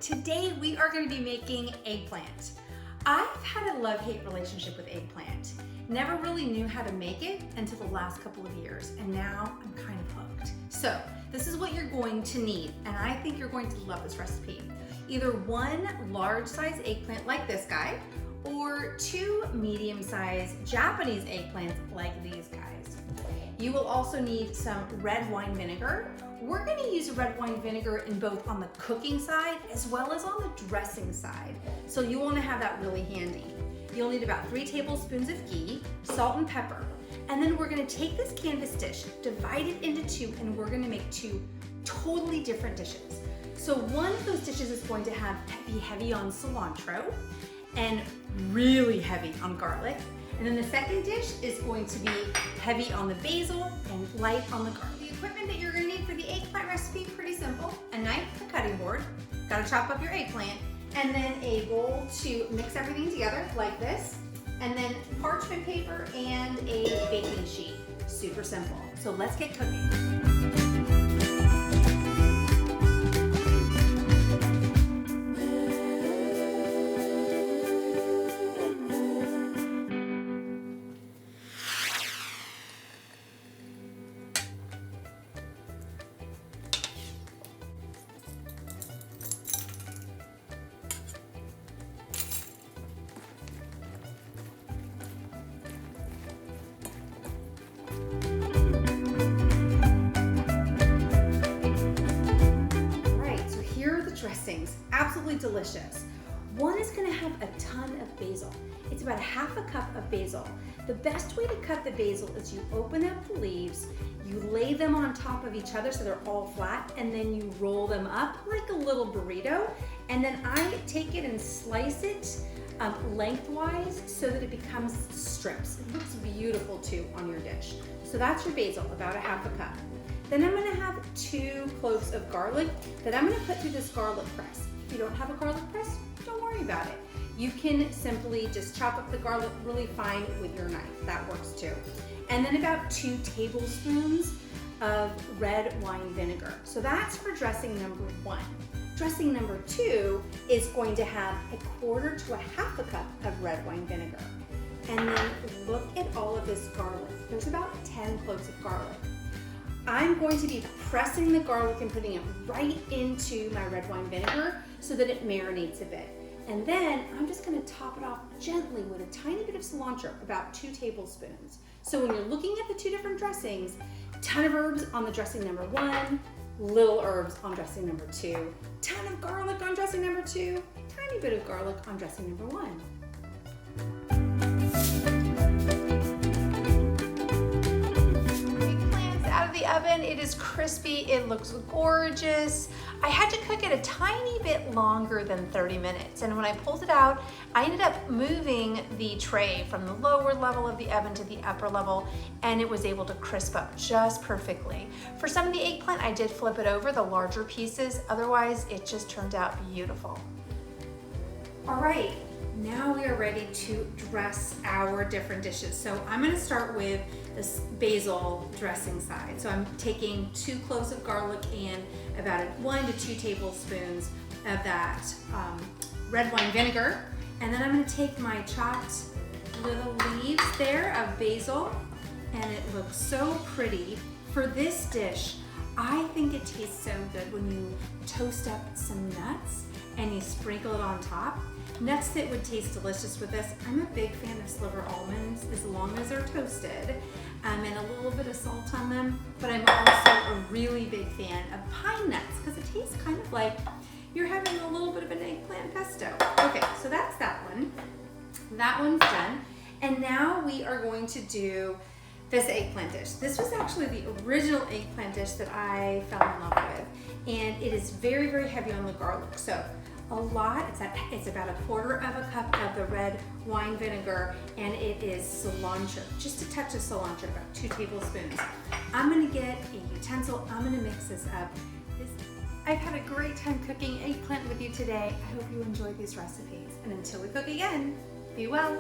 Today we are going to be making eggplant. I've had a love-hate relationship with eggplant. Never really knew how to make it until the last couple of years, and now I'm kind of hooked. So this is what you're going to need, and I think you're going to love this recipe. Either one large-size eggplant like this guy, or two medium-sized Japanese eggplants like these guys. You will also need some red wine vinegar. We're gonna use red wine vinegar in both on the cooking side as well as on the dressing side. So you wanna have that really handy. You'll need about 3 tablespoons of ghee, salt and pepper. And then we're gonna take this canvas dish, divide it into two, and we're gonna make two totally different dishes. So one of those dishes is going to be heavy on cilantro and really heavy on garlic. And then the second dish is going to be heavy on the basil and light on the garlic. The equipment that you're gonna need for the eggplant recipe, pretty simple. A knife, a cutting board, gotta chop up your eggplant, and then a bowl to mix everything together like this, and then parchment paper and a baking sheet. Super simple. So let's get cooking. Dressings, absolutely delicious. One is going to have a ton of basil. It's about 1/2 cup of basil. The best way to cut the basil is you open up the leaves, you lay them on top of each other so they're all flat, and then you roll them up like a little burrito. And then I take it and slice it lengthwise so that it becomes strips. It looks beautiful too on your dish. So that's your basil, about 1/2 cup. Then I'm gonna have 2 cloves of garlic that I'm gonna put through this garlic press. If you don't have a garlic press, don't worry about it. You can simply just chop up the garlic really fine with your knife. That works too. And then about 2 tablespoons of red wine vinegar. So that's for dressing number 1. Dressing number 2 is going to have 1/4 to 1/2 cup of red wine vinegar. And then look at all of this garlic. There's about 10 cloves of garlic. I'm going to be pressing the garlic and putting it right into my red wine vinegar so that it marinates a bit. And then I'm just gonna top it off gently with a tiny bit of cilantro, about 2 tablespoons. So when you're looking at the 2 different dressings, ton of herbs on the dressing number 1, little herbs on dressing number 2, ton of garlic on dressing number 2, tiny bit of garlic on dressing number 1. Oven. It is crispy, it looks gorgeous. I had to cook it a tiny bit longer than 30 minutes, and when I pulled it out, I ended up moving the tray from the lower level of the oven to the upper level, and it was able to crisp up just perfectly. For some of the eggplant, I did flip it over, the larger pieces, otherwise it just turned out beautiful. All right, now we are ready to dress our different dishes. So I'm gonna start with this basil dressing side. So I'm taking 2 cloves of garlic and about 1 to 2 tablespoons of that red wine vinegar. And then I'm gonna take my chopped little leaves there of basil, and it looks so pretty. For this dish, I think it tastes so good when you toast up some nuts and you sprinkle it on top. Nuts that would taste delicious with this. I'm a big fan of sliver almonds as long as they're toasted, and a little bit of salt on them. But I'm also a really big fan of pine nuts because it tastes kind of like you're having a little bit of an eggplant pesto. Okay, so that's that one. That one's done. And now we are going to do this eggplant dish. This was actually the original eggplant dish that I fell in love with. And it is very, very heavy on the garlic. So a lot, it's about 1/4 cup of the red wine vinegar, and it is cilantro, just a touch of cilantro, about 2 tablespoons. I'm gonna get a utensil, I'm gonna mix this up. I've had a great time cooking eggplant with you today. I hope you enjoyed these recipes, and until we cook again, be well.